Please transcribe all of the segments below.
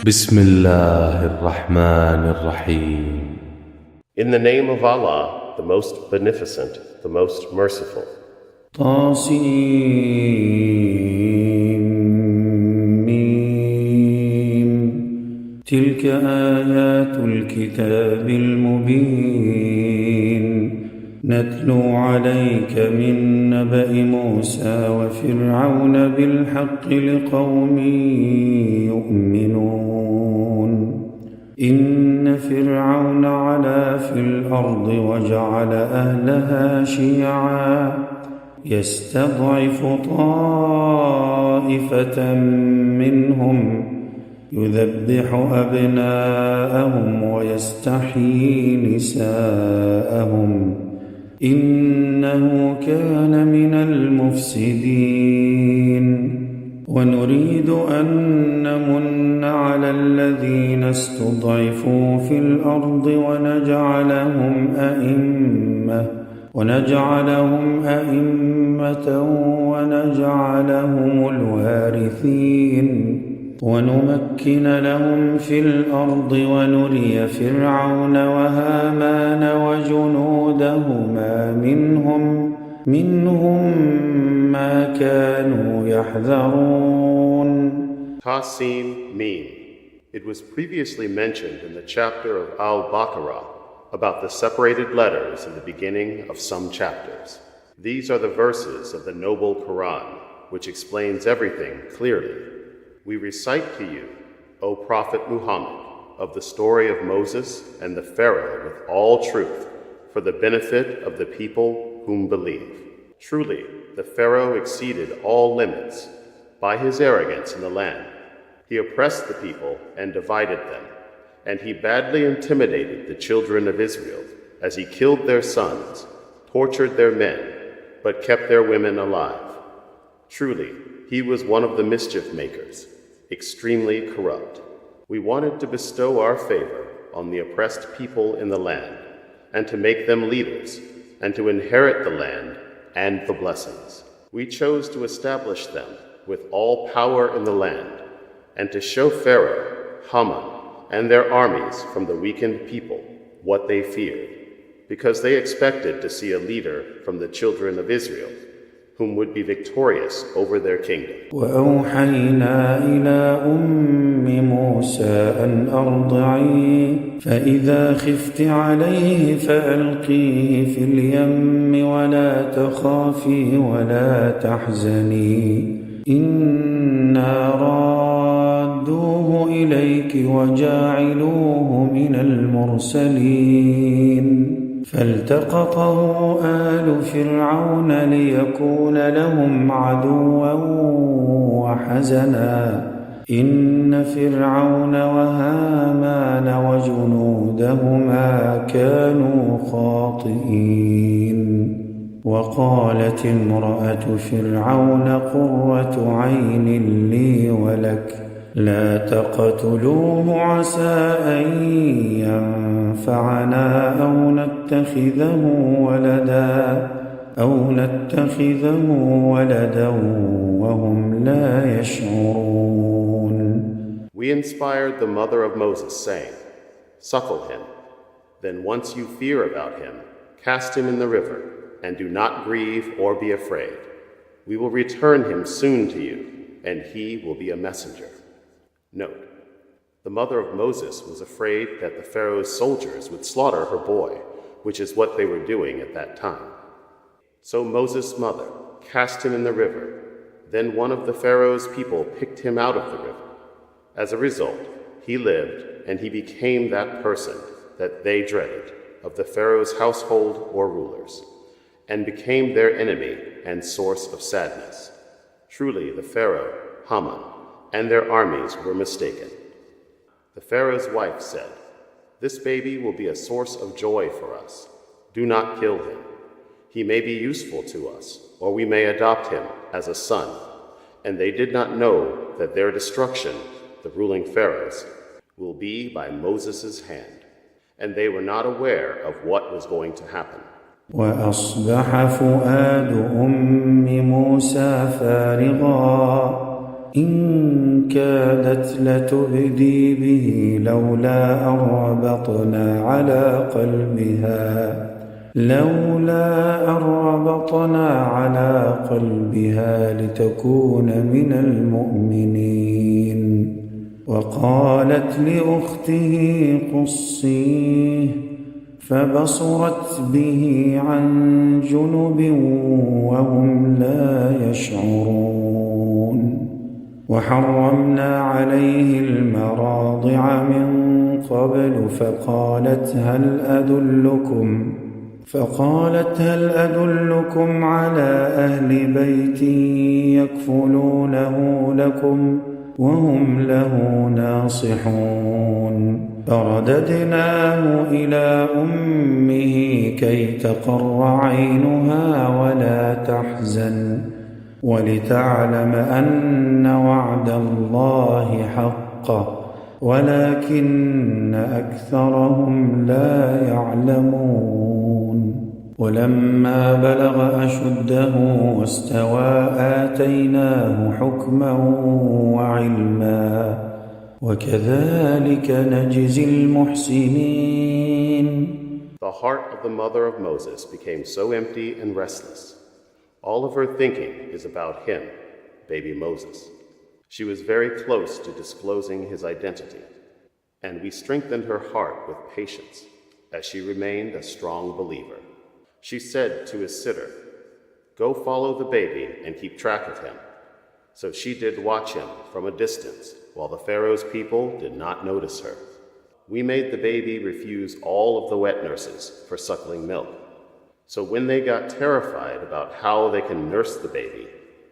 بسم الله الرحمن الرحيم. In the name of Allah, the most beneficent, the most merciful. طاسيم تلك آيات الكتاب المبين نتلو عليك من نبأ موسى وفرعون بالحق لقوم يؤمنون. إن فرعون علا في الأرض وجعل أهلها شيعا يستضعف طائفة منهم يذبح أبناءهم ويستحيي نساءهم إنه كان من المفسدين. ونريد أن نمن على الذين استضعفوا في الأرض ونجعلهم أئمة ونجعلهم الوارثين ونمكن لهم في الأرض ونري فرعون وهامان وجنودهما منهم ما كانوا يحذرون. Qasim Mim. It was previously mentioned in the chapter of Al-Baqarah about the separated letters in the beginning of some chapters. These are the verses of the noble Quran, which explains everything clearly. We recite to you, O Prophet Muhammad, of the story of Moses and the Pharaoh with all truth, for the benefit of the people whom believe. Truly, the Pharaoh exceeded all limits by his arrogance in the land. He oppressed the people and divided them, and he badly intimidated the children of Israel as he killed their sons, tortured their men, but kept their women alive. Truly, he was one of the mischief makers, extremely corrupt. We wanted to bestow our favor on the oppressed people in the land, and to make them leaders, and to inherit the land and the blessings. We chose to establish them with all power in the land, and to show Pharaoh, Haman, and their armies from the weakened people what they feared, because they expected to see a leader from the children of Israel, whom would be victorious over their kingdom. وأوحينا إلى موسى أن أرضعيه فإذا خفت عليه فألقيه في اليم ولا تخافي ولا تحزني إنا رادوه إليك وجاعلوه من المرسلين. فالتقطه آل فرعون ليكون لهم عدوا وحزنا إن فرعون وهامان وجنودهما كانوا خاطئين. وقالت امرأة فرعون قرة عين لي ولك لا تقتلوه عسى أن ينفعنا أو نتخذه ولدا وهم لا يشعرون. We inspired the mother of Moses, saying, Suckle him. Then once you fear about him, cast him in the river, and do not grieve or be afraid. We will return him soon to you, and he will be a messenger. Note, the mother of Moses was afraid that the Pharaoh's soldiers would slaughter her boy, which is what they were doing at that time. So Moses' mother cast him in the river. Then one of the Pharaoh's people picked him out of the river. As a result, he lived, and he became that person that they dreaded of the Pharaoh's household or rulers, and became their enemy and source of sadness. Truly, the Pharaoh, Haman, and their armies were mistaken. The Pharaoh's wife said, This baby will be a source of joy for us. Do not kill him. He may be useful to us, or we may adopt him as a son. And they did not know that their destruction, the ruling pharaohs, will be by Moses' hand. And they were not aware of what was going to happen. وأصبح فؤاد موسى فارغا إن كادت لتبدي به لولا أن ربطنا على قلبها لتكون من المؤمنين. وقالت لأخته قصيه فبصرت به عن جنب وهم لا يشعرون. وحرمنا عليه المراضع من قبل فقالت هل أدلكم على أهل بيت يكفلونه لكم وهم له ناصحون. فرددناه إلى أمه كي تقر عينها ولا تحزن ولتعلم أن وعد الله حق ولكن أكثرهم لا يعلمون. ولما بلغ أشده واستوى آتيناه حكما وعلما وكذلك نجزي المحسنين. The heart of the mother of Moses became so empty and restless. All of her thinking is about him, baby Moses. She was very close to disclosing his identity, and we strengthened her heart with patience, as she remained a strong believer. She said to his sitter, "Go follow the baby and keep track of him." So she did watch him from a distance, while the Pharaoh's people did not notice her. We made the baby refuse all of the wet nurses for suckling milk. So when they got terrified about how they can nurse the baby,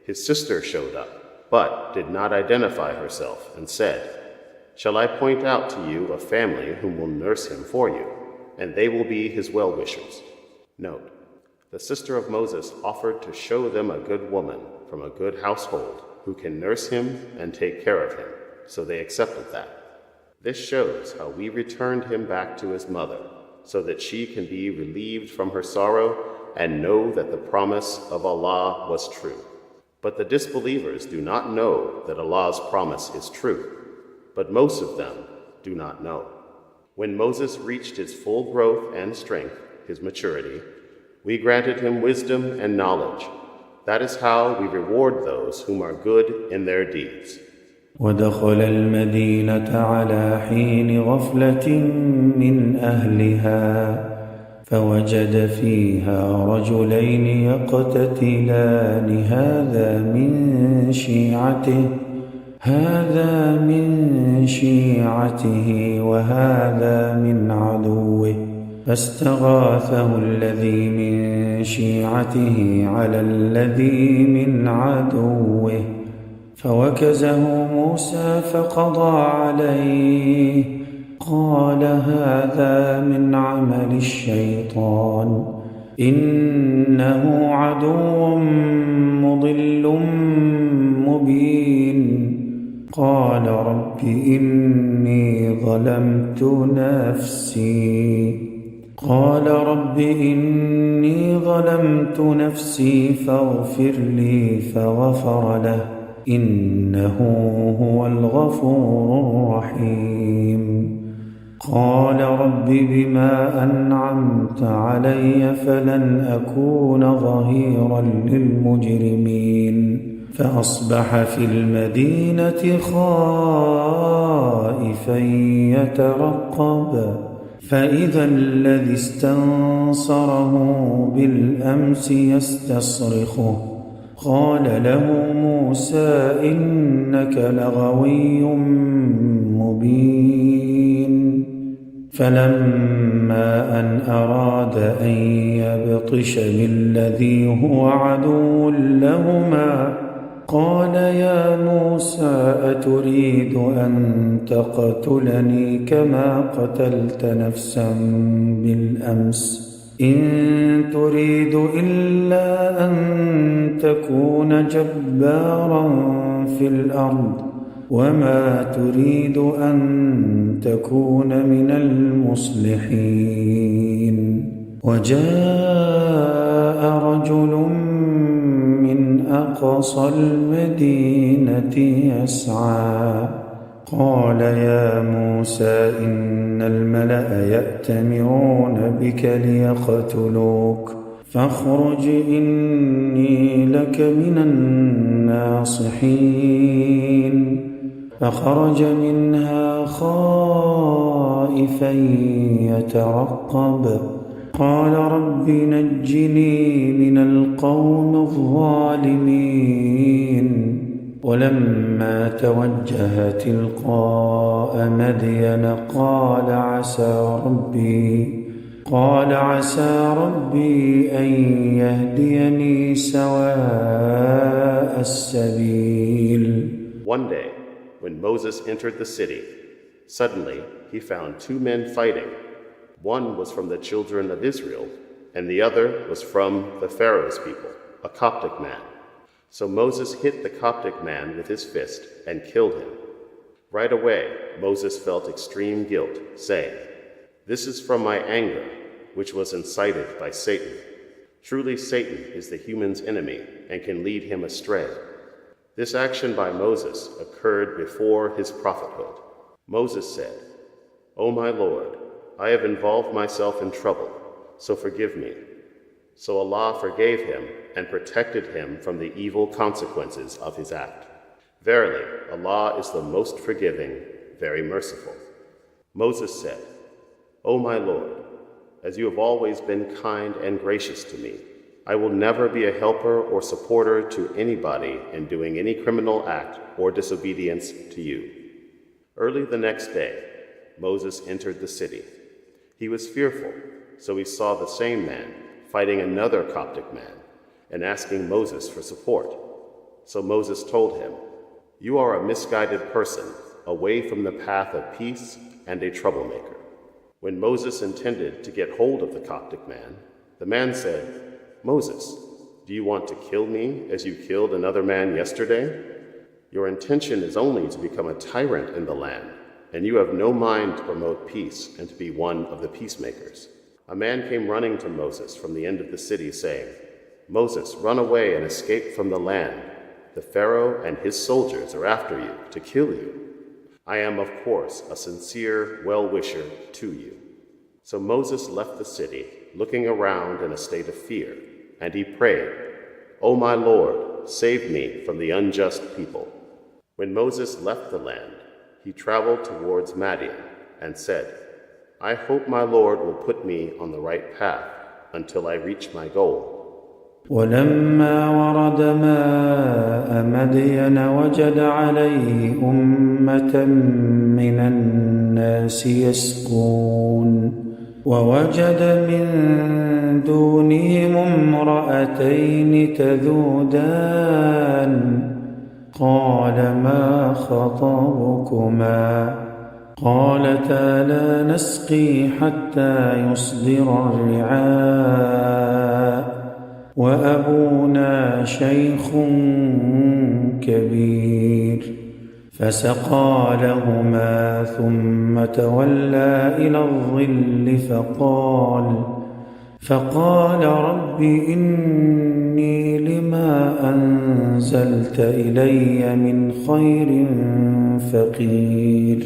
his sister showed up, but did not identify herself, and said, "Shall I point out to you a family whom will nurse him for you, and they will be his well-wishers?" Note, the sister of Moses offered to show them a good woman from a good household who can nurse him and take care of him, so they accepted that. This shows how we returned him back to his mother, so that she can be relieved from her sorrow and know that the promise of Allah was true. But the disbelievers do not know that Allah's promise is true, but most of them do not know. When Moses reached his full growth and strength, his maturity, we granted him wisdom and knowledge. That is how we reward those whom are good in their deeds. ودخل المدينة على حين غفلة من أهلها فوجد فيها رجلين يقتتلان هذا من شيعته وهذا من عدوه فاستغاثه الذي من شيعته على الذي من عدوه فوكزه موسى فقضى عليه قال هذا من عمل الشيطان إنه عدو مضل مبين قال رب إني ظلمت نفسي فاغفر لي فغفر له إنه هو الغفور الرحيم قال رب بما أنعمت علي فلن أكون ظهيرا للمجرمين فأصبح في المدينة خائفا يترقب فإذا الذي استنصره بالأمس يستصرخه قال له موسى إنك لغوي مبين فلما أن أراد أن يبطش بالذي هو عدو لهما قال يا موسى أتريد أن تقتلني كما قتلت نفسا بالأمس إن تريد إلا أن تكون جبارا في الأرض وما تريد أن تكون من المصلحين وجاء رجل من أقصى المدينة يسعى قال يا موسى إن الملأ يأتمرون بك ليقتلوك فاخرج إني لك من الناصحين فخرج منها خائفا يترقب قال رب نجني من القوم الظالمين ولما توجه تلقاء مدين قال عسى ربي أن يهديني سواء السبيل. One day, when Moses entered the city, suddenly he found two men fighting. One was from the children of Israel, and the other was from the Pharaoh's people, a Coptic man. So Moses hit the Coptic man with his fist and killed him. Right away, Moses felt extreme guilt, saying, "This is from my anger, which was incited by Satan. Truly Satan is the human's enemy and can lead him astray." This action by Moses occurred before his prophethood. Moses said, "O my Lord, I have involved myself in trouble, so forgive me." So Allah forgave him and protected him from the evil consequences of his act. Verily, Allah is the most forgiving, very merciful. Moses said, "O my Lord, as you have always been kind and gracious to me, I will never be a helper or supporter to anybody in doing any criminal act or disobedience to you." Early the next day, Moses entered the city. He was fearful, so he saw the same man fighting another Coptic man and asking Moses for support. So Moses told him, "You are a misguided person, away from the path of peace and a troublemaker." When Moses intended to get hold of the Coptic man, the man said, "Moses, do you want to kill me as you killed another man yesterday? Your intention is only to become a tyrant in the land, and you have no mind to promote peace and to be one of the peacemakers." A man came running to Moses from the end of the city, saying, "Moses, run away and escape from the land. The Pharaoh and his soldiers are after you to kill you. I am, of course, a sincere well-wisher to you." So Moses left the city, looking around in a state of fear, and he prayed, "O my Lord, save me from the unjust people." When Moses left the land, he traveled towards Madian and said, "I hope my Lord will put me on the right path until I reach my goal." ولما ورد ماء مدين وجد عليه أمة من الناس يسقون ووجد من دونهم امرأتين تذودان قال ما خطبكما قالتا لا نسقي حتى يصدر الرعاء وأبونا شيخ كبير فسقى لهما ثم تولى إلى الظل فقال رب إني لما أنزلت إلي من خير فقير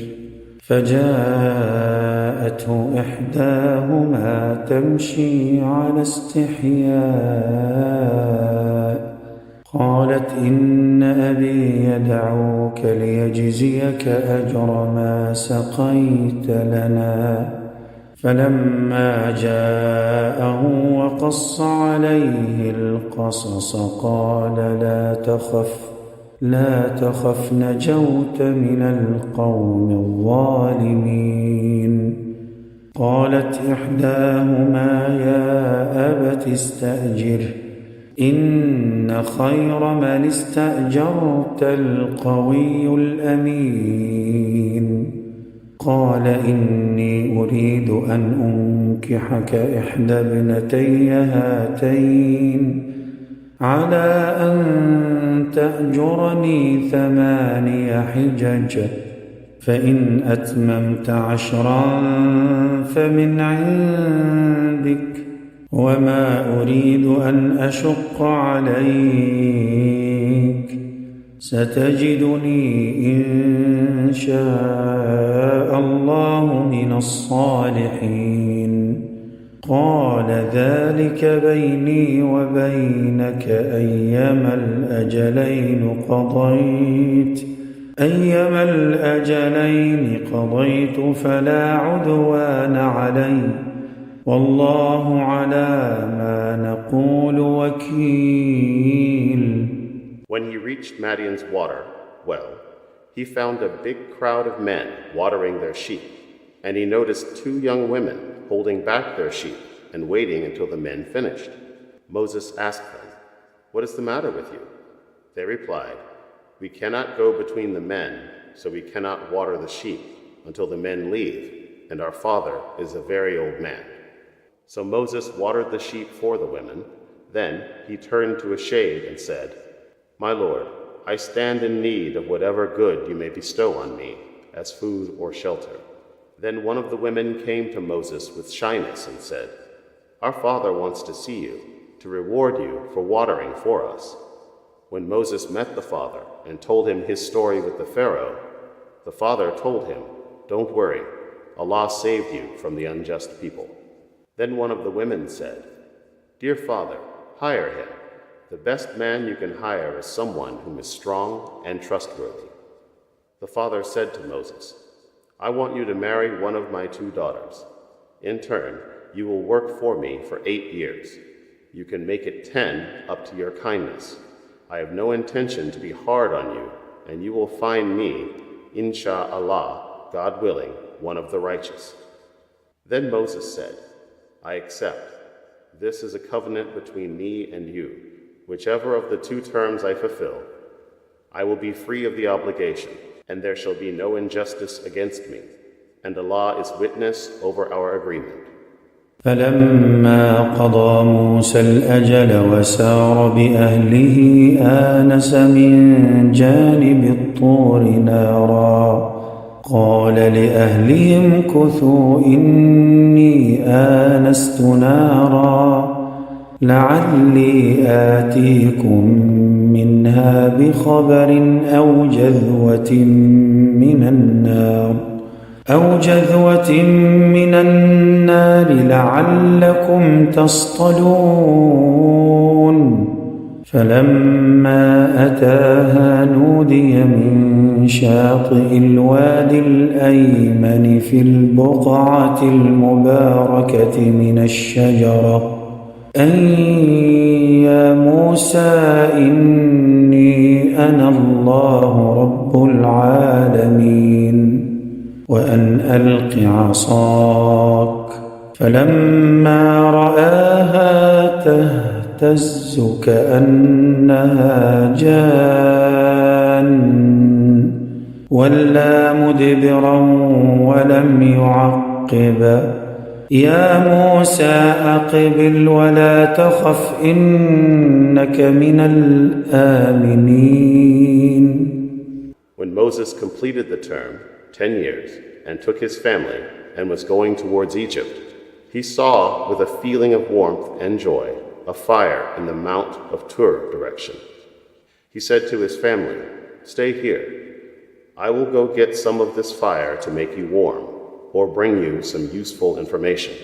فجاءته إحداهما تمشي على استحياء قالت إن أبي يدعوك ليجزيك أجر ما سقيت لنا فلما جاءه وقص عليه القصص قال لا تخف نجوت من القوم الظالمين قالت إحداهما يا أبت استأجره إن خير من استأجرت القوي الأمين قال إني أريد أن أنكحك إحدى ابنتي هاتين على أن تأجرني 8 حجج فإن أتممت 10 فمن عندك وما أريد أن أشق عليك ستجدني إن شاء الله من الصالحين قال ذلك بيني وبينك أيما الأجلين قضيت فلا عدوان علي والله على ما نقول وكيل. When he reached Madian's water well, he found a big crowd of men watering their sheep, and he noticed 2 young women holding back their sheep and waiting until the men finished. Moses asked them, "What is the matter with you?" They replied, "We cannot go between the men, so we cannot water the sheep until the men leave, and our father is a very old man." So Moses watered the sheep for the women. Then he turned to a shade and said, "My Lord, I stand in need of whatever good you may bestow on me, as food or shelter." Then one of the women came to Moses with shyness and said, "Our father wants to see you, to reward you for watering for us." When Moses met the father and told him his story with the Pharaoh, the father told him, "Don't worry, Allah saved you from the unjust people." Then one of the women said, "Dear father, hire him. The best man you can hire is someone who is strong and trustworthy." The father said to Moses, "I want you to marry one of my 2 daughters. In turn, you will work for me for 8 years. You can make it 10 up to your kindness. I have no intention to be hard on you, and you will find me, insha'Allah, God willing, one of the righteous." Then Moses said, "I accept. This is a covenant between me and you. Whichever of the 2 terms I fulfill, I will be free of the obligation, and there shall be no injustice against me, and Allah is witness over our agreement." فلما قضى موسى الأجل وسار بأهله آنس من جانب الطور نارا قال لأهلهم كثوا إني آنست نارا لعلي آتيكم منها بخبر أو جذوة من النار لعلكم تصطلون. فلما أتاها نودي من شاطئ الوادي الأيمن في البقعة المباركة من الشجرة أن يا موسى إني أنا الله رب العالمين وأن ألق عصاك. فلما رآها تهتز كأنها جان ولى مدبرا ولم يعقب. يا موسى أقبل ولا تخف إنك من الآمنين. When Moses completed the term, 10 years, and took his family and was going towards Egypt, he saw with a feeling of warmth and joy a fire in the Mount of Tur direction. He said to his family, "Stay here. I will go get some of this fire to make you warm, or bring you some useful information."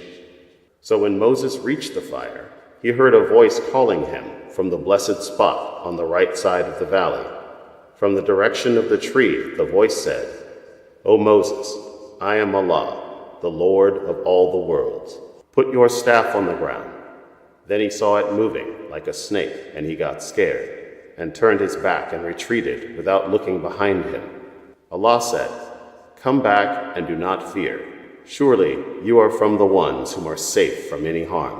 So when Moses reached the fire, he heard a voice calling him from the blessed spot on the right side of the valley. From the direction of the tree, the voice said, "O Moses, I am Allah, the Lord of all the worlds. Put your staff on the ground." Then he saw it moving like a snake, and he got scared, and turned his back and retreated without looking behind him. Allah said, "Come back and do not fear. Surely you are from the ones whom are safe from any harm."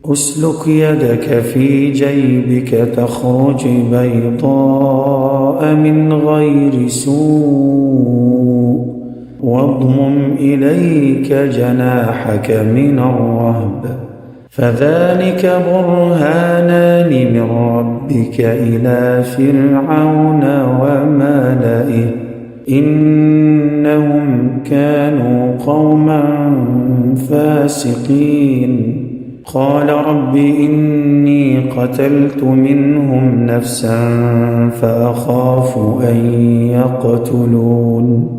أسلك يدك في جيبك تخرج بيضاء من غير سوء واضمم إليك جناحك من الرهب فذلك برهانان من ربك إلى فرعون وملئه إنهم كانوا قوما فاسقين. قال رب إني قتلت منهم نفسا فأخاف أن يقتلون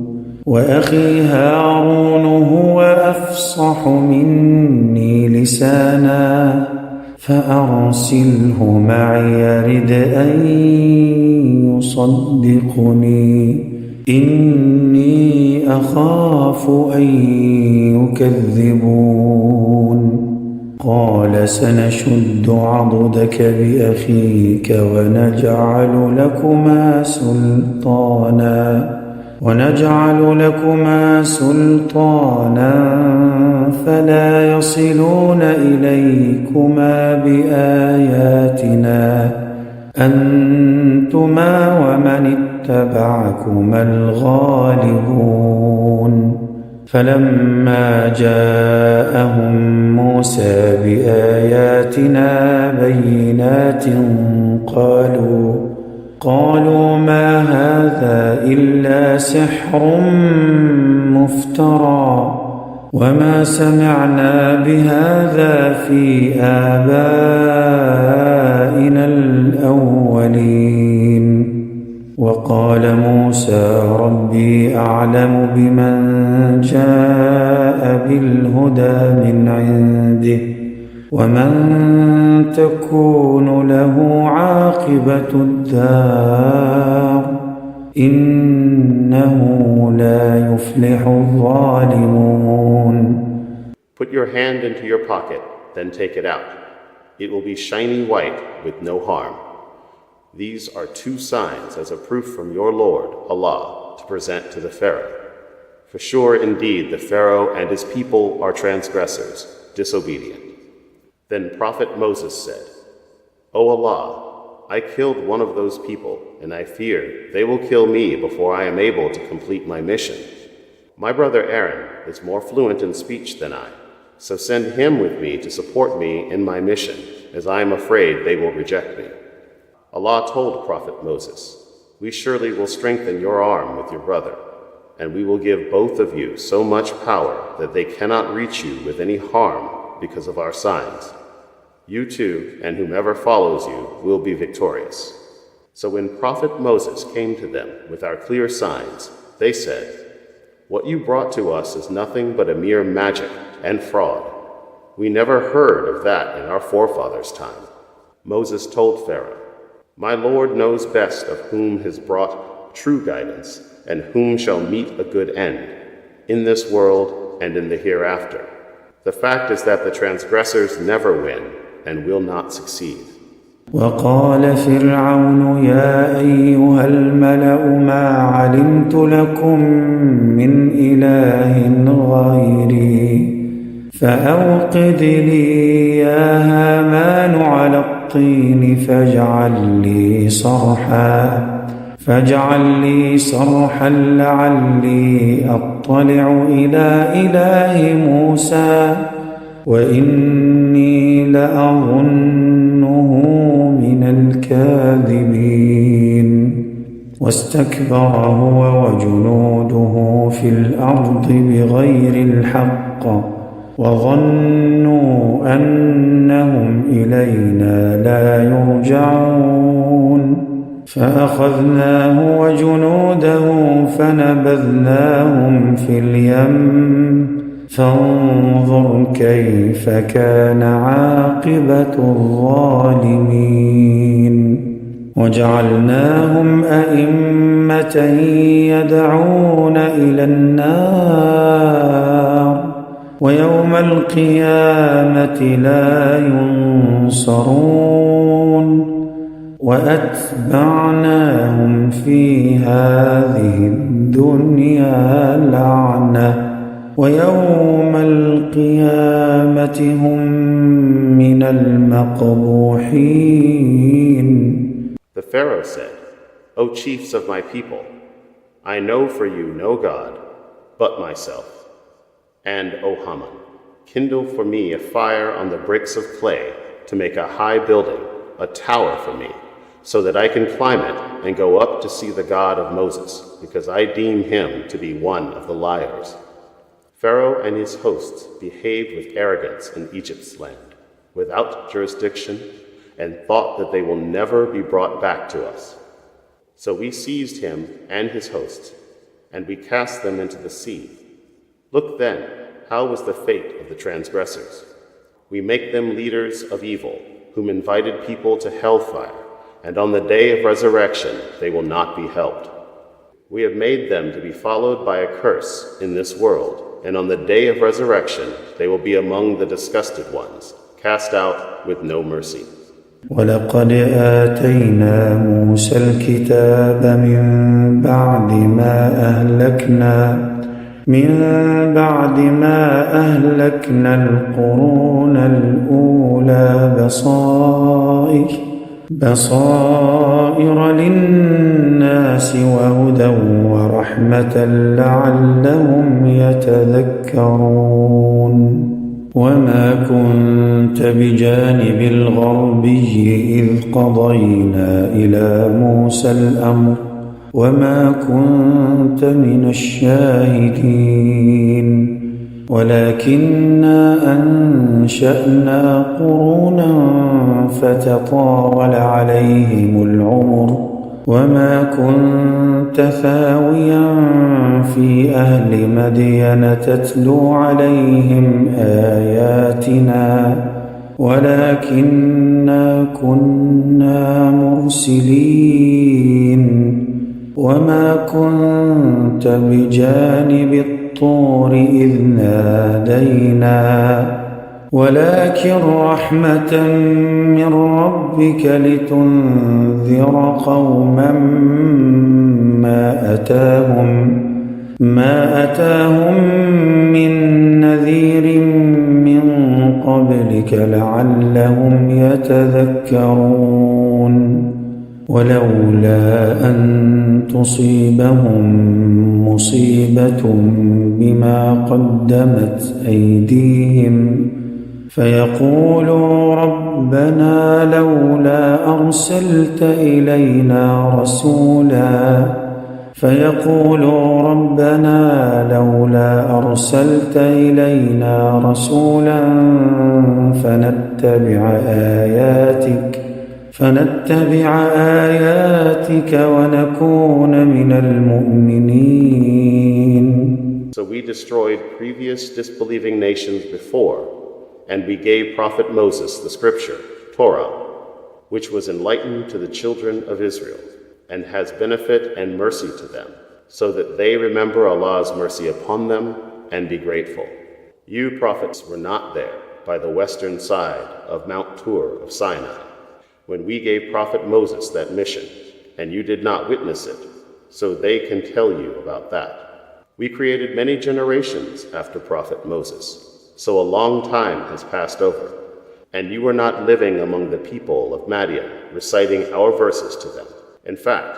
وأخي هارون هو أفصح مني لسانا فأرسله معي يرد أن يصدقني إني أخاف أن يكذبون قال سنشد عضدك بأخيك ونجعل لكما سلطانا فلا يصلون إليكما بآياتنا أنتما ومن اتبعكما الغالبون فلما جاءهم موسى بآياتنا بينات قالوا ما هذا إلا سحر مفترى وما سمعنا بهذا في آبائنا الأولين وقال موسى ربي أعلم بمن جاء بالهدى من عنده ومن تكون له عاقبة الدار إنه لا يفلح الظالمون. Put your hand into your pocket, then take it out. It will be shiny white with no harm. These are 2 signs as a proof from your Lord, Allah, to present to the Pharaoh. For sure, indeed, the Pharaoh and his people are transgressors, disobedient. Then Prophet Moses said, O Allah, I killed one of those people, and I fear they will kill me before I am able to complete my mission. My brother Aaron is more fluent in speech than I, so send him with me to support me in my mission, as I am afraid they will reject me. Allah told Prophet Moses, we surely will strengthen your arm with your brother, and we will give both of you so much power that they cannot reach you with any harm because of our signs. You too, and whomever follows you, will be victorious. So when Prophet Moses came to them with our clear signs, they said, what you brought to us is nothing but a mere magic and fraud. We never heard of that in our forefathers' time. Moses told Pharaoh, my Lord knows best of whom has brought true guidance and whom shall meet a good end, in this world and in the hereafter. The fact is that the transgressors never win and will not succeed. وقال فرعون يا أيها الملأ ما علمت لكم من إله غيري فأوقد لي يا هامان على الطين فاجعل لي صرحا لعلي أطلع إلى إله موسى وإني لأظنه من الكاذبين واستكبر هو وجنوده في الأرض بغير الحق وظنوا أنهم إلينا لا يرجعون فأخذناه وجنوده فنبذناهم في اليم فانظر كيف كان عاقبة الظالمين وجعلناهم أئمة يدعون إلى النار ويوم القيامة لا ينصرون وأتبعناهم في هذه الدنيا لعنة ويوم القيامة هم من المقبوحين. The Pharaoh said, O chiefs of my people, I know for you no God but myself. And, O Haman, kindle for me a fire on the bricks of clay to make a high building, a tower for me, so that I can climb it and go up to see the God of Moses, because I deem him to be one of the liars. Pharaoh and his hosts behaved with arrogance in Egypt's land. without jurisdiction, and thought that they will never be brought back to us. So we seized him and his hosts, and we cast them into the sea. Look then, how was the fate of the transgressors? We make them leaders of evil, whom invited people to hellfire, and on the day of resurrection they will not be helped. We have made them to be followed by a curse in this world, and on the day of resurrection they will be among the disgusted ones, cast out with no mercy. ولقد آتينا موسى الكتاب من بعد ما أهلكنا القرون الأولى بصائر للناس وهدى ورحمة لعلهم يتذكرون وما كنت بجانب الغربي إذ قضينا إلى موسى الأمر وما كنت من الشاهدين ولكننا أنشأنا قرونا فتطاول عليهم العمر وما كنت ثاويا في أهل مدين تتلو عليهم آياتنا ولكننا كنا مرسلين وما كنت بجانب الطور إذ نادينا ولكن رحمة من ربك لتنذر قوما ما أتاهم من نذير من قبلك لعلهم يتذكرون ولولا أن تصيبهم مصيبة بما قدمت أيديهم فيقولوا ربنا لولا أرسلت إلينا رسولا فنتبع آياتك ونكون من المؤمنين. So we destroyed previous disbelieving nations before, and we gave Prophet Moses the scripture, Torah, which was enlightened to the children of Israel, and has benefit and mercy to them, so that they remember Allah's mercy upon them and be grateful. You prophets were not there by the western side of Mount Tur of Sinai, when we gave Prophet Moses that mission, and you did not witness it, so they can tell you about that. We created many generations after Prophet Moses, so a long time has passed over, and you were not living among the people of Madian, reciting our verses to them. In fact,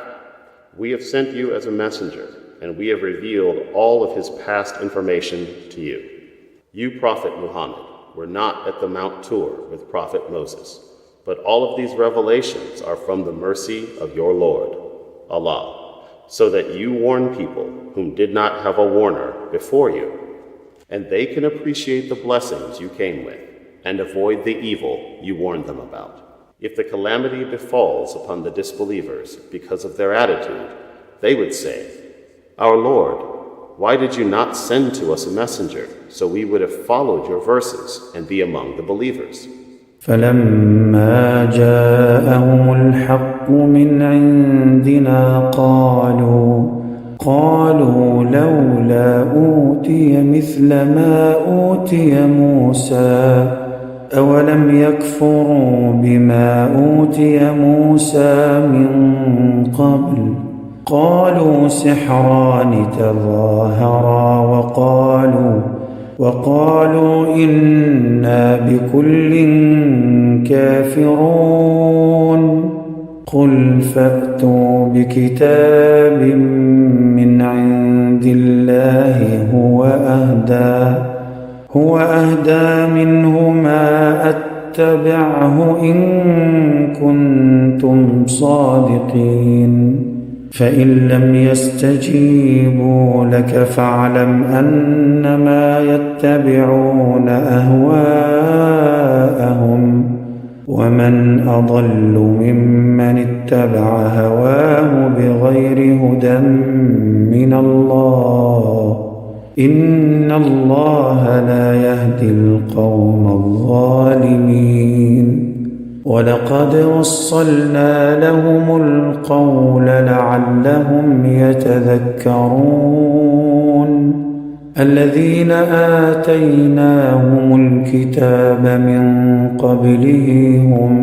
we have sent you as a messenger, and we have revealed all of his past information to you. You, Prophet Muhammad, were not at the Mount Tur with Prophet Moses, but all of these revelations are from the mercy of your Lord, Allah, so that you warn people whom did not have a warner before you, and they can appreciate the blessings you came with and avoid the evil you warned them about. If the calamity befalls upon the disbelievers because of their attitude, they would say, Our Lord, why did you not send to us a messenger so we would have followed your verses and be among the believers? فلما جاءهم الحق من عندنا قالوا لولا أوتي مثل ما أوتي موسى أولم يكفروا بما أوتي موسى من قبل قالوا سحران تظاهرا وقالوا إنا بكل كافرون قل فأتوا بكتاب من عند الله هو أهدى منه ما أتبعه إن كنتم صادقين فإن لم يستجيبوا لك فاعلم أنما يتبعون أهواءهم ومن أضل ممن اتبع هواه بغير هدى من الله إن الله لا يهدي القوم الظالمين ولقد وصلنا لهم القول لعلهم يتذكرون الذين آتيناهم الكتاب من قبله هم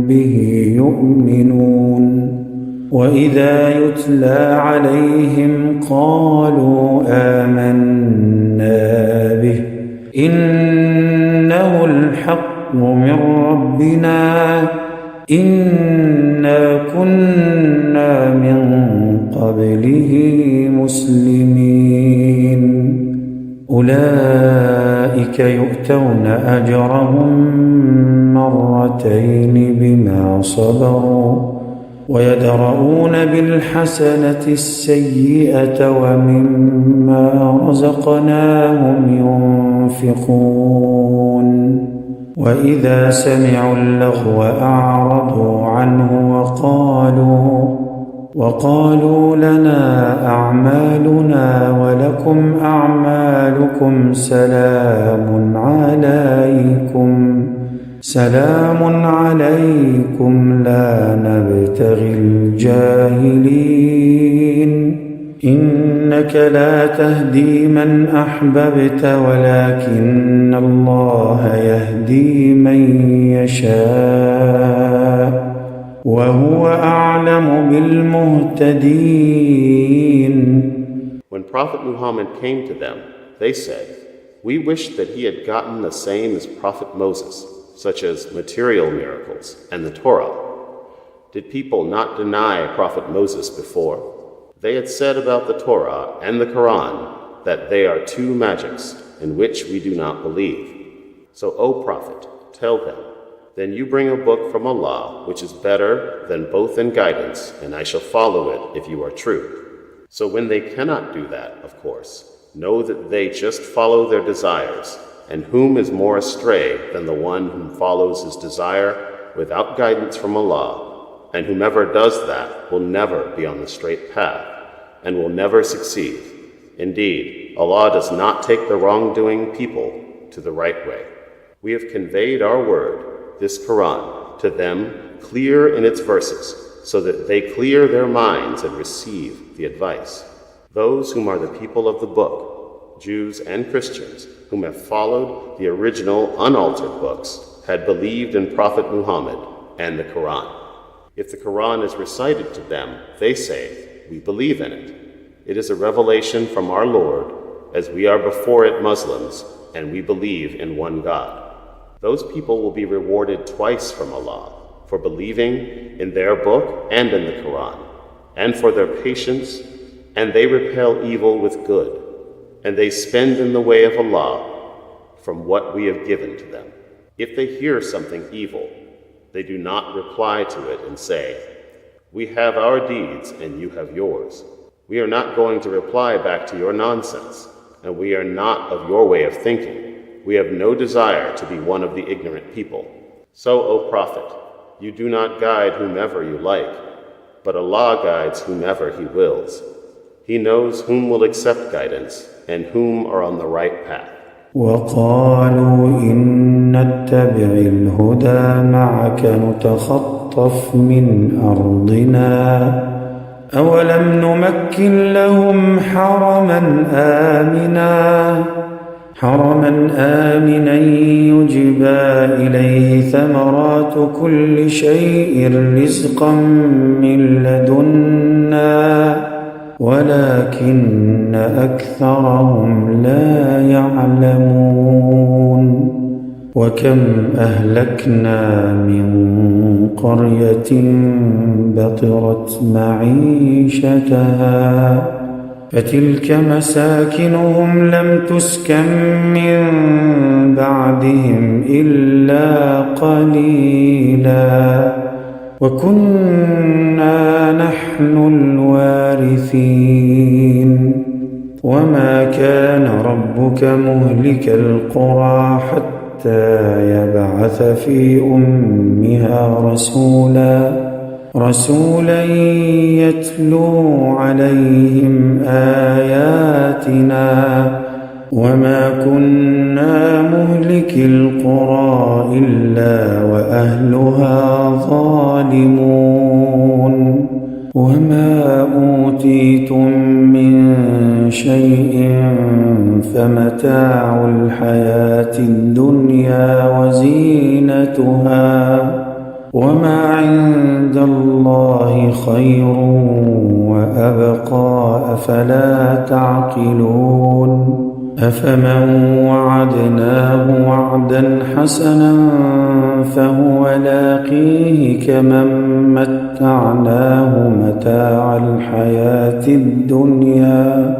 به يؤمنون وإذا يتلى عليهم قالوا آمنا به إنه الحق من ربنا إنا كنا من قبله مسلمين أولئك يؤتون أجرهم مرتين بما صبروا ويدرؤون بالحسنة السيئة ومما رزقناهم ينفقون وإذا سمعوا اللغو أعرضوا عنه وقالوا لنا أعمالنا ولكم أعمالكم سلام عليكم لا نبتغي الجاهلين إنك لا تهدي من أحببت ولكن الله يهدي من يشاء وهو أعلم بالمهتدين. When Prophet Muhammad came to them, they said, "We wish that he had gotten the same as Prophet Moses, such as material miracles and the Torah. Did people not deny Prophet Moses before? They had said about the Torah and the Quran that they are two magics in which we do not believe. So, O Prophet, tell them, then you bring a book from Allah which is better than both in guidance, and I shall follow it if you are true." So when they cannot do that, of course, know that they just follow their desires, and whom is more astray than the one whom follows his desire without guidance from Allah, and whomever does that will never be on the straight path, and will never succeed. Indeed, Allah does not take the wrongdoing people to the right way. We have conveyed our word, this Quran, to them clear in its verses, so that they clear their minds and receive the advice. Those whom are the people of the book, Jews and Christians, whom have followed the original unaltered books, had believed in Prophet Muhammad and the Quran. If the Quran is recited to them, they say, "We believe in it. It is a revelation from our Lord, as we are before it Muslims, and we believe in one God." Those people will be rewarded twice from Allah, for believing in their book and in the Quran, and for their patience, and they repel evil with good, and they spend in the way of Allah from what we have given to them. If they hear something evil, they do not reply to it and say, "We have our deeds and you have yours." We are not going to reply back to your nonsense, and we are not of your way of thinking. We have no desire to be one of the ignorant people. So, O Prophet, you do not guide whomever you like, but Allah guides whomever He wills. He knows whom will accept guidance and whom are on the right path. وقالوا إن نتبع الهدى معك نتخطف من أرضنا أولم نمكن لهم حرما آمنا يجبى إليه ثمرات كل شيء رزقا من لدنا ولكن أكثرهم لا يعلمون وكم أهلكنا من قرية بطرت معيشتها فتلك مساكنهم لم تسكن من بعدهم إلا قليلا وكنا نحن الوارثين المسرفين وما كان ربك مهلك القرى حتى يبعث في أمها رسولا يتلو عليهم آياتنا وما كنا مهلك القرى إلا وأهلها ظالمون وما أوتيتم من شيء فمتاع الحياة الدنيا وزينتها وما عند الله خير وأبقى أفلا تعقلون أفمن وعدناه وعدا حسنا فهو لاقيه كمن متعناه متاع الحياة الدنيا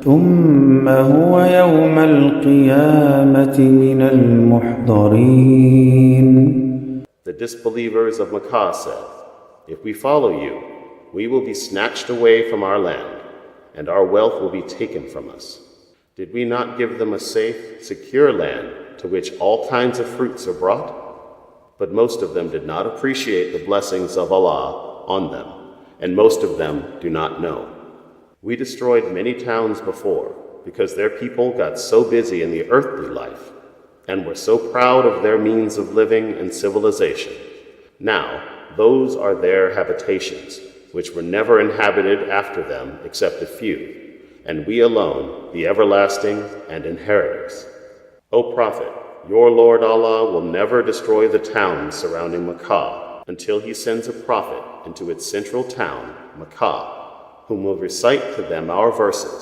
ثم هو يوم القيامة من المحضرين. The disbelievers of Makkah said, "If we follow you, we will be snatched away from our land, and our wealth will be taken from us. Did we not give them a safe, secure land to which all kinds of fruits are brought?" But most of them did not appreciate the blessings of Allah on them, and most of them do not know. We destroyed many towns before, because their people got so busy in the earthly life, and were so proud of their means of living and civilization. Now, those are their habitations, which were never inhabited after them except a few, and we alone, the everlasting and inheritors. O Prophet, your Lord Allah will never destroy the towns surrounding Makkah until He sends a prophet into its central town, Makkah, whom will recite to them our verses,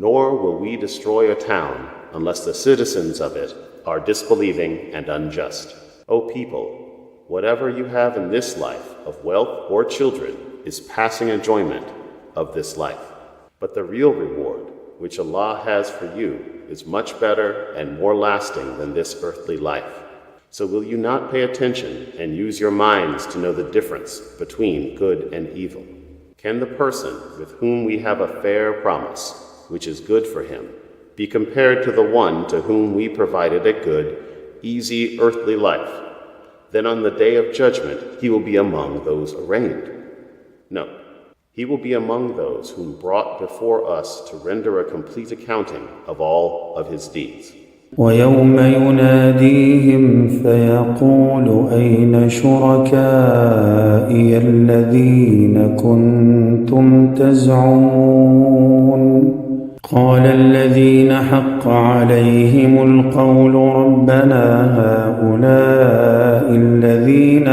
nor will we destroy a town unless the citizens of it are disbelieving and unjust. O people, whatever you have in this life of wealth or children is passing enjoyment of this life. But the real reward, which Allah has for you, is much better and more lasting than this earthly life. So will you not pay attention and use your minds to know the difference between good and evil? Can the person with whom we have a fair promise, which is good for him, be compared to the one to whom we provided a good, easy earthly life? Then on the day of judgment he will be among those arraigned. No, he will be among those whom brought before us to render a complete accounting of all of his deeds. ويوم يناديهم فيقول أين شركائي الذين كنتم تزعمون قال الذين حق عليهم القول ربنا هؤلاء الذين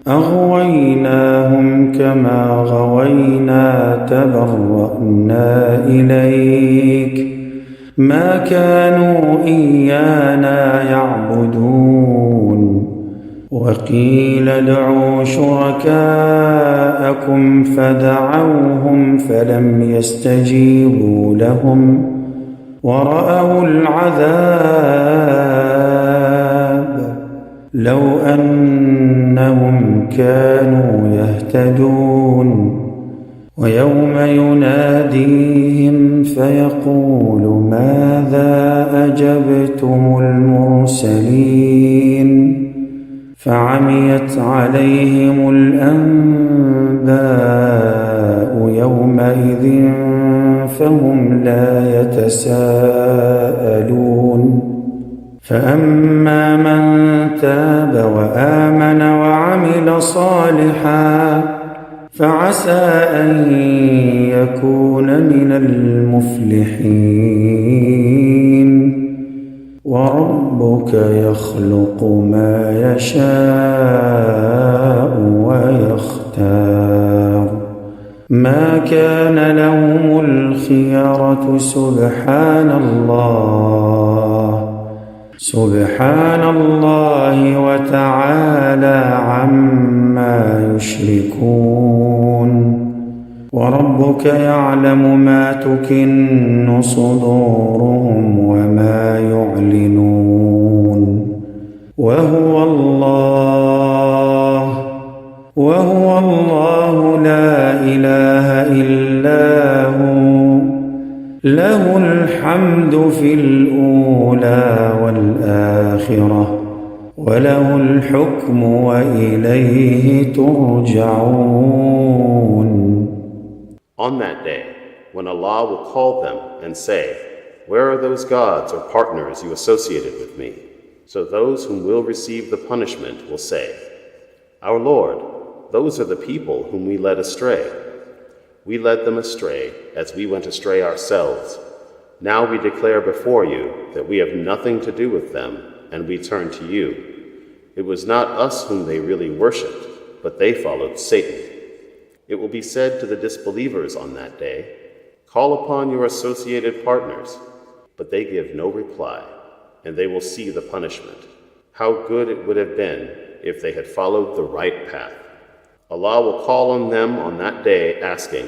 أغويناهم كما غوينا تبرأنا إليك ما كانوا إيانا يعبدون وقيل ادعوا شركاءكم فدعوهم فلم يستجيبوا لهم ورأوا العذاب لو أنهم كانوا يهتدون ويوم يناديهم فيقول ماذا أجبتم المرسلين فعميت عليهم الأنباء يومئذ فهم لا يتساءلون فأما من تاب وآمن وعمل صالحا فعسى أن يكون من المفلحين وربك يخلق ما يشاء ويختار ما كان لهم الخيرة سبحان الله وتعالى عما يشركون وربك يعلم ما تكن صدورهم وما يعلنون وهو وهو الله لا إله إلا هو له الحمد في الأولى والآخرة وله الحكم وإليه ترجعون. On that day, when Allah will call them and say, "Where are those gods or partners you associated with me?" So those whom will receive the punishment will say, "Our Lord, those are the people whom we led astray. We led them astray as we went astray ourselves. Now we declare before you that we have nothing to do with them, and we turn to you. It was not us whom they really worshipped, but they followed Satan." It will be said to the disbelievers on that day, "Call upon your associated partners," but they give no reply, and they will see the punishment. How good it would have been if they had followed the right path. Allah will call on them on that day asking,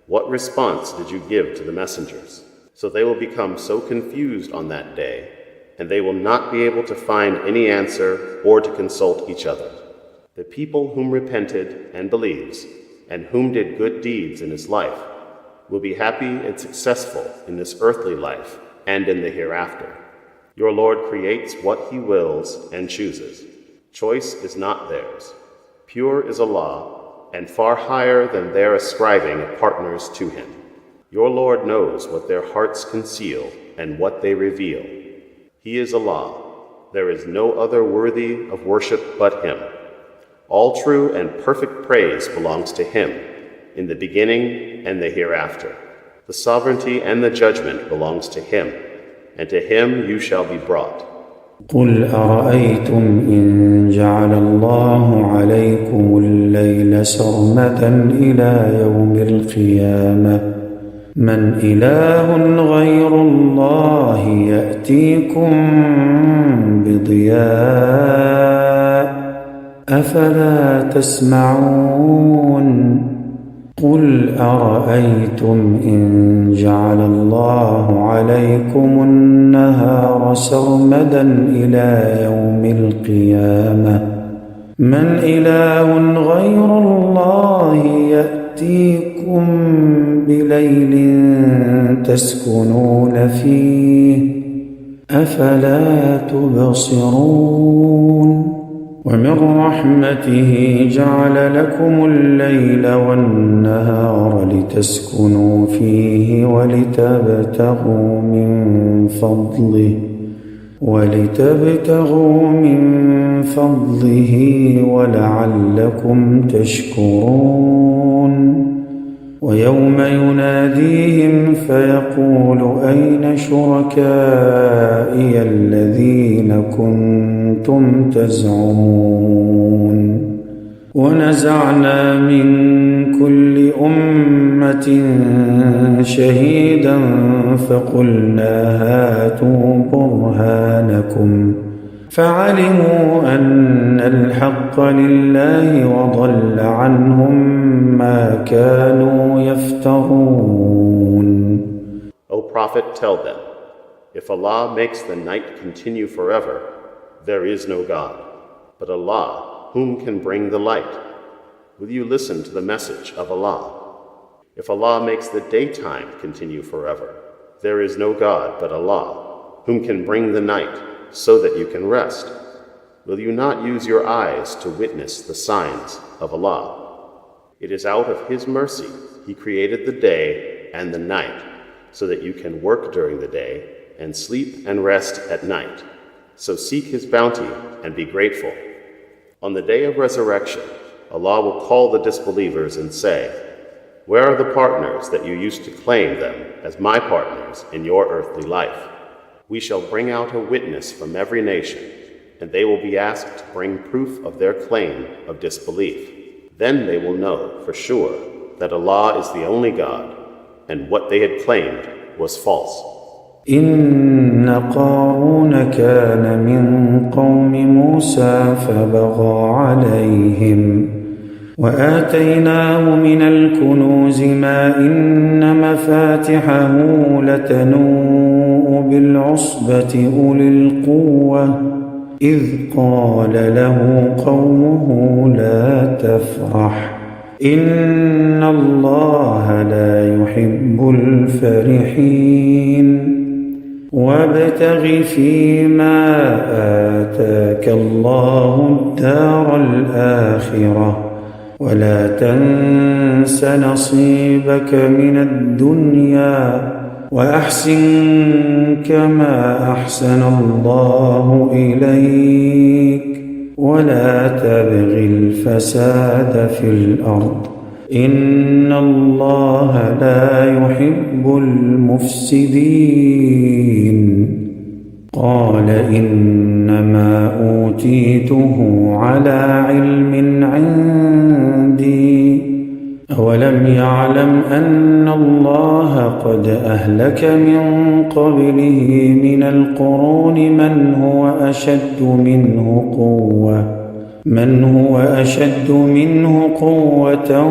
"What response did you give to the messengers?" So they will become so confused on that day, and they will not be able to find any answer or to consult each other. The people whom repented and believes, and whom did good deeds in his life, will be happy and successful in this earthly life and in the hereafter. Your Lord creates what he wills and chooses. Choice is not theirs. Pure is Allah, and far higher than their ascribing of partners to him. Your Lord knows what their hearts conceal and what they reveal. He is Allah. There is no other worthy of worship but him. All true and perfect praise belongs to him, in the beginning and the hereafter. The sovereignty and the judgment belongs to him, and to him you shall be brought. قل أرأيتم إن جعل الله عليكم الليل سرمدا إلى يوم القيامة من إله غير الله يأتيكم بضياء أفلا تسمعون قل أرأيتم إن جعل الله عليكم النهار سرمدا إلى يوم القيامة من إله غير الله يأتيكم بليل تسكنون فيه أفلا تبصرون ومن رحمته جعل لكم الليل والنهار لتسكنوا فيه ولتبتغوا من فضله ولعلكم تشكرون ويوم يناديهم فيقول أين شركائي الذين كنتم تزعمون ونزعنا من كل أمة شهيدا فقلنا هاتوا برهانكم فعلموا أن الحق لله وضل عنهم ما كانوا يفترون. O Prophet, tell them, if Allah makes the night continue forever, there is no God, but Allah, whom can bring the light. Will you listen to the message of Allah? If Allah makes the daytime continue forever, there is no God but Allah, whom can bring the night, so that you can rest. Will you not use your eyes to witness the signs of Allah? It is out of His mercy He created the day and the night, so that you can work during the day and sleep and rest at night. So seek His bounty and be grateful. On the day of resurrection, Allah will call the disbelievers and say, "Where are the partners that you used to claim them as my partners in your earthly life?" We shall bring out a witness from every nation, and they will be asked to bring proof of their claim of disbelief. Then they will know for sure that Allah is the only God, and what they had claimed was false. إن قارون كان من قوم موسى فبغى عليهم وآتيناه من الكنوز ما إن مفاتحه لتنوء بالعصبة أولي القوة إذ قال له قومه لا تفرح إن الله لا يحب الفرحين وابتغ فيما آتاك الله الدار الآخرة ولا تنس نصيبك من الدنيا وأحسن كما أحسن الله إليك ولا تبغ الفساد في الأرض إن الله لا يحب المفسدين قال إنما أوتيته على علم عندي أولم يعلم أن الله قد أهلك من قبله من القرون من هو أشد منه قوة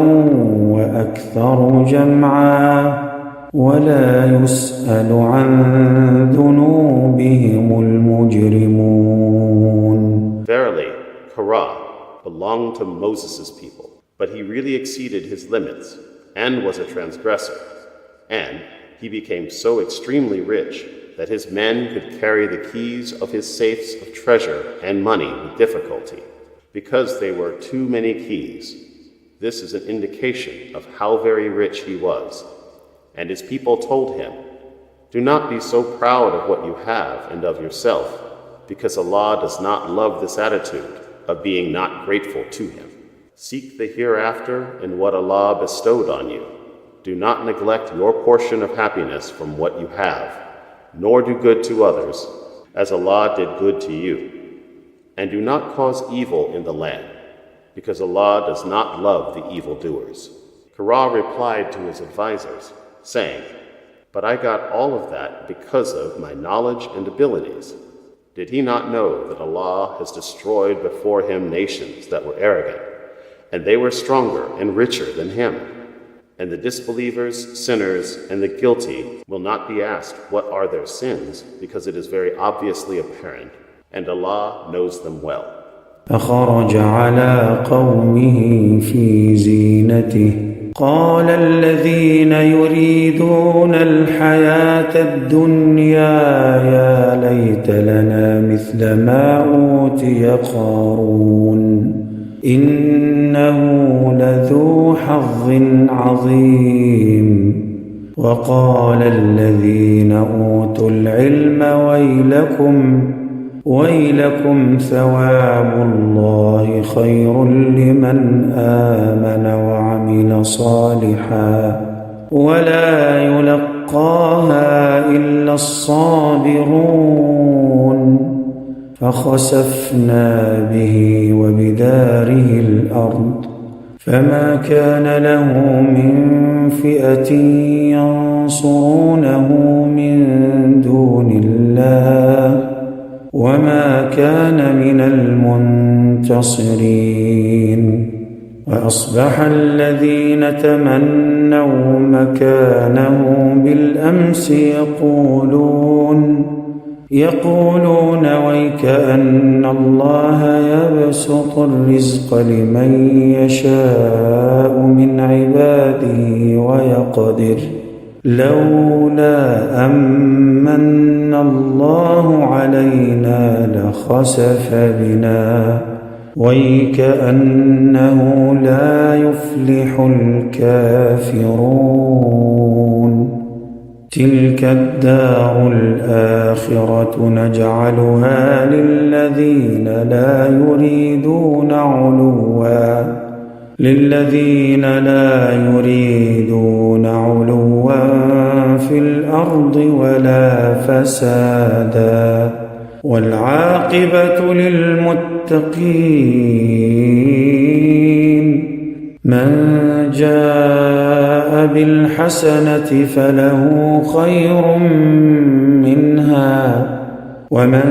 وأكثر جمعا ولا يسأل عن ذنوبهم المجرمون. Verily, Korah belonged to Moses' people, but he really exceeded his limits and was a transgressor, and he became so extremely rich that his men could carry the keys of his safes of treasure and money with difficulty, because they were too many keys. This is an indication of how very rich he was. And his people told him, "Do not be so proud of what you have and of yourself, because Allah does not love this attitude of being not grateful to him. Seek the hereafter in what Allah bestowed on you. Do not neglect your portion of happiness from what you have, nor do good to others, as Allah did good to you. And do not cause evil in the land, because Allah does not love the evildoers." Korah replied to his advisors, saying, "But I got all of that because of my knowledge and abilities. Did he not know that Allah has destroyed before him nations that were arrogant, and they were stronger and richer than him? And the disbelievers, sinners, and the guilty will not be asked what are their sins, because it is very obviously apparent, and Allah knows them well." فخرج على قومه في زينته قال الذين يريدون الحياة الدنيا يا ليت لنا مثل ما أوتي قارون إنه لذو حظ عظيم وقال الذين أوتوا العلم ويلكم ثواب الله خير لمن آمن وعمل صالحا ولا يلقاها إلا الصابرون فخسفنا به وبداره الأرض فما كان له من فئة ينصرونه من دون الله وما كان من المنتصرين وأصبح الذين تمنوا مكانه بالأمس يقولون ويكأن الله يبسط الرزق لمن يشاء من عباده ويقدر لولا أمن الله علينا لخسف بنا ويكأنه لا يفلح الكافرون تلك الدار الآخرة نجعلها للذين لا يريدون علوا في الأرض ولا فسادا والعاقبة للمتقين من جاء بالحسنة فله خير منها ومن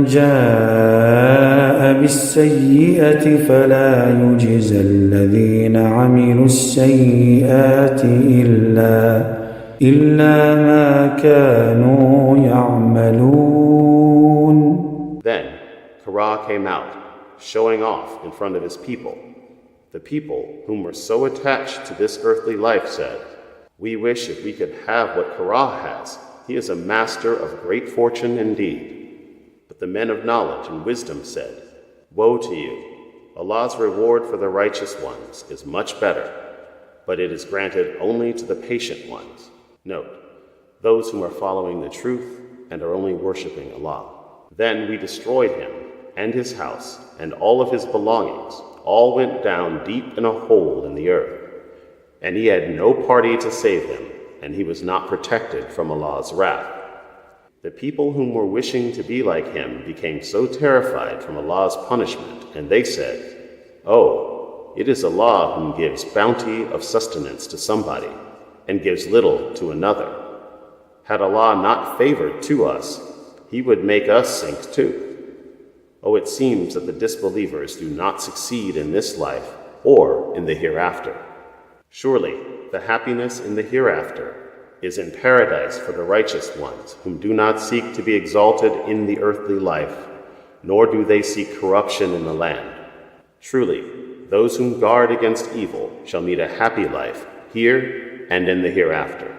جاء بالسيئة فلا يجزى الذين عملوا السيئات إلا ما كانوا يعملون. Then Qur'an came out, showing off in front of his people. The people whom were so attached to this earthly life said, "We wish if we could have what Qur'an has. He is a master of great fortune indeed." But the men of knowledge and wisdom said, "Woe to you! Allah's reward for the righteous ones is much better, but it is granted only to the patient ones." Note, those whom are following the truth and are only worshipping Allah. Then we destroyed him and his house and all of his belongings. All went down deep in a hole in the earth, and he had no party to save him, and he was not protected from Allah's wrath. The people whom were wishing to be like him became so terrified from Allah's punishment, and they said, "Oh, it is Allah whom gives bounty of sustenance to somebody, and gives little to another. Had Allah not favored to us, He would make us sink too." Oh, it seems that the disbelievers do not succeed in this life or in the hereafter. Surely, the happiness in the hereafter is in paradise for the righteous ones whom do not seek to be exalted in the earthly life, nor do they seek corruption in the land. Truly, those whom guard against evil shall meet a happy life here and in the hereafter.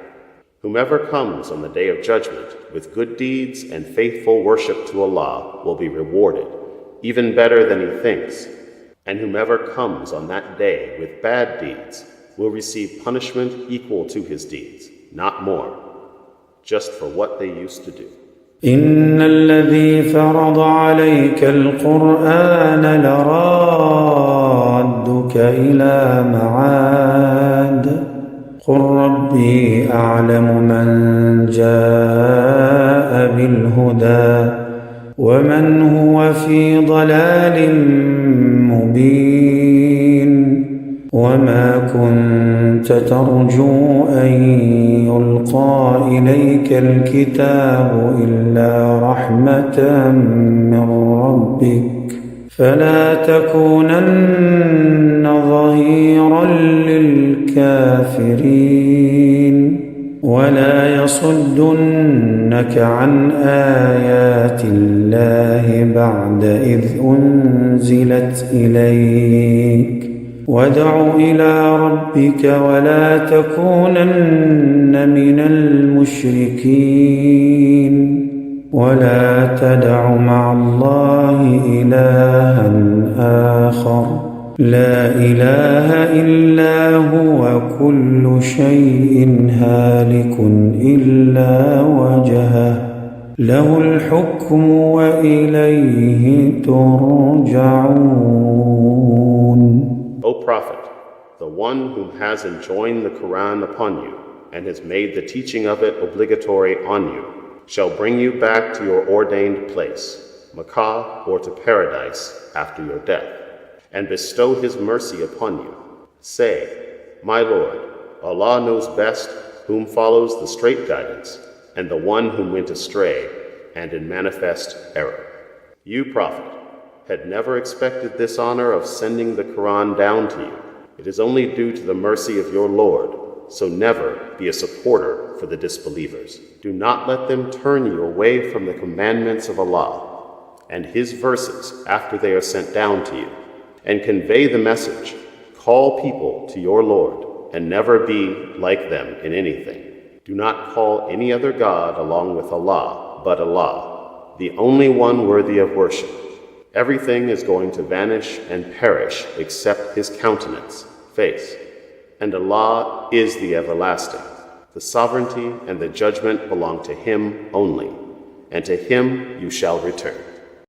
Whomever comes on the day of judgment with good deeds and faithful worship to Allah will be rewarded, even better than he thinks. And whomever comes on that day with bad deeds will receive punishment equal to his deeds, not more, just for what they used to do. إن الذي فرض عليك القرآن لرادك إلى معاد قل ربي أعلم من جاء بالهدى ومن هو في ضلال مبين وما كنت ترجو أن يلقى إليك الكتاب إلا رحمة من ربك فلا تكونن ظهيرا للكافرين ولا يصدنك عن آيات الله بعد إذ أنزلت إليك وادع إلى ربك ولا تكونن من المشركين ولا تدع مع الله إلها آخر لا إله إلا هو كل شيء هالك إلا وجهه له الحكم وإليه ترجعون. O Prophet, the one whom has enjoined the Quran upon you and has made the teaching of it obligatory on you shall bring you back to your ordained place, Makkah or to paradise after your death, and bestow His mercy upon you. Say, "My Lord, Allah knows best whom follows the straight guidance and the one whom went astray and in manifest error." You, Prophet, had never expected this honor of sending the Quran down to you. It is only due to the mercy of your Lord, so never be a supporter for the disbelievers. Do not let them turn you away from the commandments of Allah and His verses after they are sent down to you, and convey the message. Call people to your Lord, and never be like them in anything. Do not call any other God along with Allah but Allah, the only one worthy of worship. Everything is going to vanish and perish except His countenance, face. And Allah is the everlasting. The sovereignty and the judgment belong to Him only, and to Him you shall return.